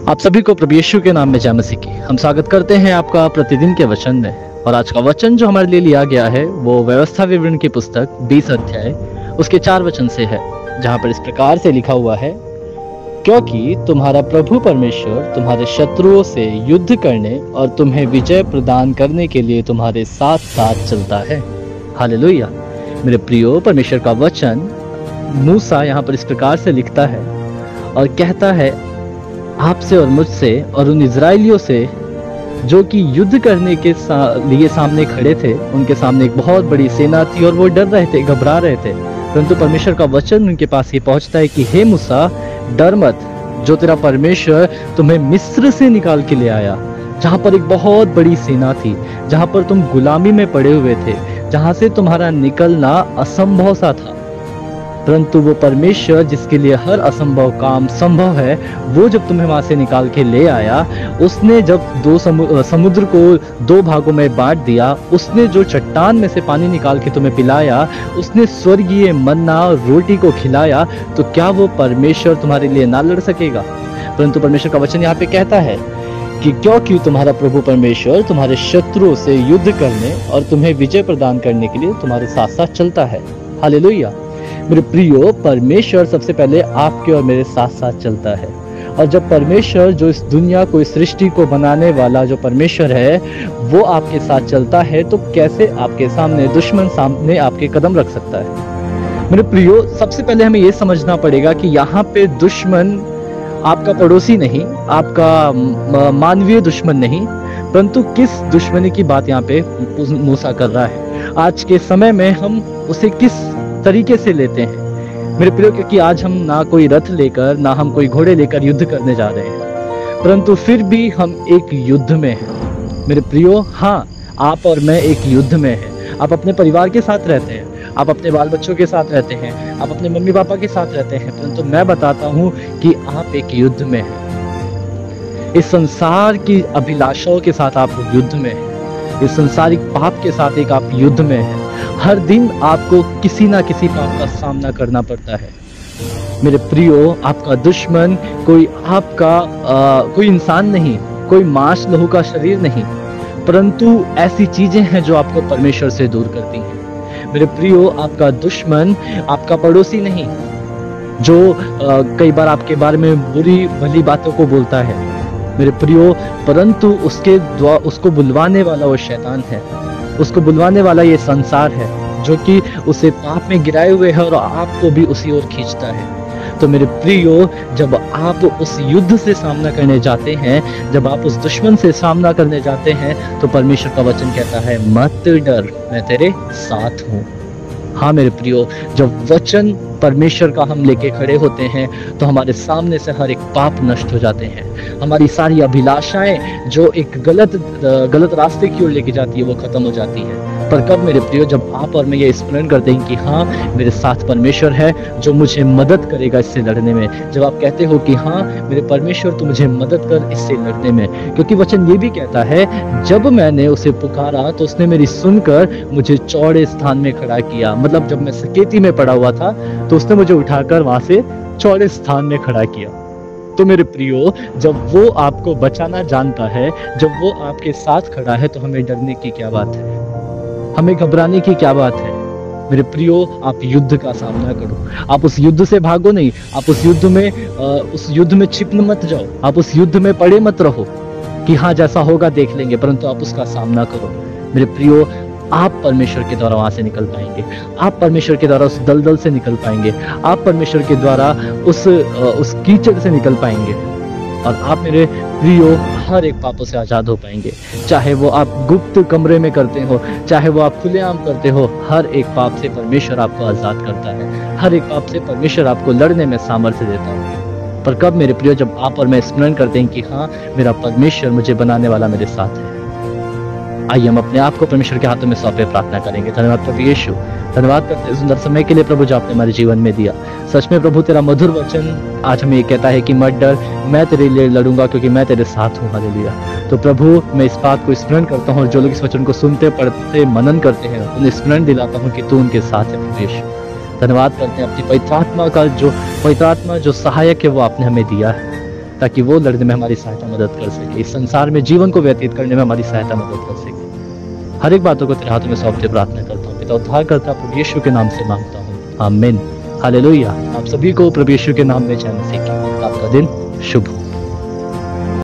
आप सभी को प्रभु यीशु के नाम में जय मसीह की हम स्वागत करते हैं आपका प्रतिदिन के वचन में। और आज का वचन जो हमारे लिए लिया गया है वो व्यवस्था विवरण की पुस्तक 20 अध्याय उसके 4 वचन से है, जहां पर इस प्रकार से लिखा हुआ है, क्योंकि तुम्हारा प्रभु परमेश्वर तुम्हारे शत्रुओं से युद्ध करने और तुम्हें विजय प्रदान करने के लिए तुम्हारे साथ साथ चलता है। हालेलुया। मेरे प्रियो, परमेश्वर का वचन मूसा यहाँ पर इस प्रकार से लिखता है और कहता है आपसे और मुझसे और उन इजरायलियों से जो कि युद्ध करने के लिए सामने खड़े थे। उनके सामने एक बहुत बड़ी सेना थी और वो डर रहे थे, घबरा रहे थे, परंतु परमेश्वर का वचन उनके पास ये पहुंचता है कि हे मूसा, डर मत, जो तेरा परमेश्वर तुम्हें मिस्र से निकाल के ले आया, जहां पर एक बहुत बड़ी सेना थी, जहां पर तुम गुलामी में पड़े हुए थे, जहां से तुम्हारा निकलना असंभव सा था, परंतु वो परमेश्वर जिसके लिए हर असंभव काम संभव है, वो जब तुम्हें वहां से निकाल के ले आया, उसने जब समुद्र को 2 भागों में बांट दिया, उसने जो चट्टान में से पानी निकाल के तुम्हें पिलाया, उसने स्वर्गीय मन्ना रोटी को खिलाया, तो क्या वो परमेश्वर तुम्हारे लिए ना लड़ सकेगा? परंतु परमेश्वर का वचन यहाँ पे कहता है कि क्योंकि तुम्हारा प्रभु परमेश्वर तुम्हारे शत्रुओं से युद्ध करने और तुम्हें विजय प्रदान करने के लिए तुम्हारे साथ साथ चलता है। हालेलुया। मेरे प्रियो, परमेश्वर सबसे पहले आपके और मेरे साथ साथ चलता है। और जब परमेश्वर, जो इस दुनिया को, इस सृष्टि को बनाने वाला जो परमेश्वर है, वो आपके साथ चलता है, तो कैसे आपके सामने दुश्मन सामने आपके कदम रख सकता है? मेरे प्रियो, सबसे पहले हमें ये समझना पड़ेगा कि यहाँ पे दुश्मन आपका पड़ोसी नहीं, आपका मानवीय दुश्मन नहीं, परंतु किस दुश्मनी की बात यहाँ पे मूसा कर रहा है। आज के समय में हम उसे किस तरीके से लेते हैं मेरे प्रियो, क्योंकि आज हम ना कोई रथ लेकर, ना हम कोई घोड़े लेकर युद्ध करने जा रहे हैं, परंतु फिर भी हम एक युद्ध में हैं। मेरे प्रियो, हाँ, आप और मैं एक युद्ध में हैं। आप अपने परिवार के साथ रहते हैं, आप अपने बाल बच्चों के साथ रहते हैं, आप अपने मम्मी पापा के साथ रहते हैं, परंतु मैं बताता हूँ कि आप एक युद्ध में हैं। इस संसार की अभिलाषाओं के साथ आप युद्ध में हैं, इस संसारिक पाप के साथ एक आप युद्ध में हैं। हर दिन आपको किसी ना किसी पाप का सामना करना पड़ता है। मेरे प्रियो, आपका दुश्मन कोई कोई इंसान नहीं, कोई मांस लहू का शरीर नहीं, परंतु ऐसी चीजें हैं जो आपको परमेश्वर से दूर करती हैं। मेरे प्रियो, आपका दुश्मन आपका पड़ोसी नहीं, जो कई बार आपके बारे में बुरी भली बातों को बोलता है, मेरे प्रियो, परंतु उसको बुलवाने वाला वो शैतान है, उसको बुलवाने वाला ये संसार है, जो कि उसे पाप में गिराए हुए है और आपको भी उसी ओर खींचता है। तो मेरे प्रियो, जब आप उस युद्ध से सामना करने जाते हैं, जब आप उस दुश्मन से सामना करने जाते हैं, तो परमेश्वर का वचन कहता है, मत डर, मैं तेरे साथ हूँ। हाँ मेरे प्रियो, जब वचन परमेश्वर का हम लेके खड़े होते हैं, तो हमारे सामने से हर एक पाप नष्ट हो जाते हैं। हमारी सारी अभिलाषाएं जो एक गलत रास्ते की ओर लेके जाती है, वो खत्म हो जाती है। पर कब मेरे प्रियो, जब आप और मैं ये स्मरण करते हैं कि हाँ, मेरे साथ परमेश्वर है जो मुझे मदद करेगा इससे लड़ने में। जब आप कहते हो कि हाँ मेरे परमेश्वर, तू मुझे मदद कर इससे लड़ने में, क्योंकि वचन ये भी कहता है, जब मैंने उसे पुकारा तो उसने मेरी सुनकर मुझे चौड़े स्थान में खड़ा किया। मतलब जब मैं सकेती में पड़ा हुआ था, तो उसने मुझे उठाकर वहां से चौड़े स्थान में खड़ा किया। तो मेरे प्रियो, जब वो आपको बचाना जानता है, जब वो आपके साथ खड़ा है, तो हमें डरने की क्या बात है, हमें घबराने की क्या बात है? मेरे प्रियो, आप युद्ध का सामना करो, आप उस युद्ध से भागो नहीं, आप उस युद्ध में छिप मत जाओ, आप उस युद्ध में पड़े मत रहो कि हाँ जैसा होगा देख लेंगे, परंतु आप उसका सामना करो। मेरे प्रियो, आप परमेश्वर के द्वारा वहां से निकल पाएंगे, आप परमेश्वर के द्वारा उस दलदल से निकल पाएंगे, आप परमेश्वर के द्वारा उस कीचड़ से निकल पाएंगे, और आप मेरे प्रियो हर एक पापों से आजाद हो पाएंगे। चाहे वो आप गुप्त कमरे में करते हो, चाहे वो आप खुलेआम करते हो, हर एक पाप से परमेश्वर आपको आजाद करता है। हर एक पाप से परमेश्वर आपको लड़ने में सामर्थ्य देता है। पर कब मेरे प्रियो, जब आप और मैं स्मरण करते हैं कि हाँ मेरा परमेश्वर, मुझे बनाने वाला मेरे साथ है। आइए हम अपने आप को परमेश्वर के हाथों में सौंपे प्रार्थना करेंगे। धन्यवाद प्रभु यीशु, धन्यवाद करते हैं सुंदर समय के लिए प्रभु, जो आपने हमारे जीवन में दिया। सच में प्रभु, तेरा मधुर वचन आज हमें ये कहता है कि मत डर, मैं तेरे लिए लड़ूंगा क्योंकि मैं तेरे साथ हूँ। हालेलुया। तो प्रभु, मैं इस बात को स्मरण करता हूँ, और जो लोग इस वचन को सुनते, पढ़ते, मनन करते हैं, उन्हें स्मरण दिलाता हूँ कि तू उनके साथ है। प्रभु यीशु, धन्यवाद करते हैं अपनी पवित्र आत्मा का, जो पवित्र आत्मा जो सहायक है वो आपने हमें दिया है। ताकि वो लड़ने में हमारी सहायता मदद कर सके, इस संसार में जीवन को व्यतीत करने में हमारी सहायता मदद कर सके। हर एक बातों को तेरे हाथों में सौंपते प्रार्थना करता हूँ पिता, उद्धार करता प्रभु यीशु के नाम से मांगता हूँ, आमीन। हालेलुया। आप सभी को प्रभु यीशु के नाम में जय मसीह की। आपका दिन शुभ हो।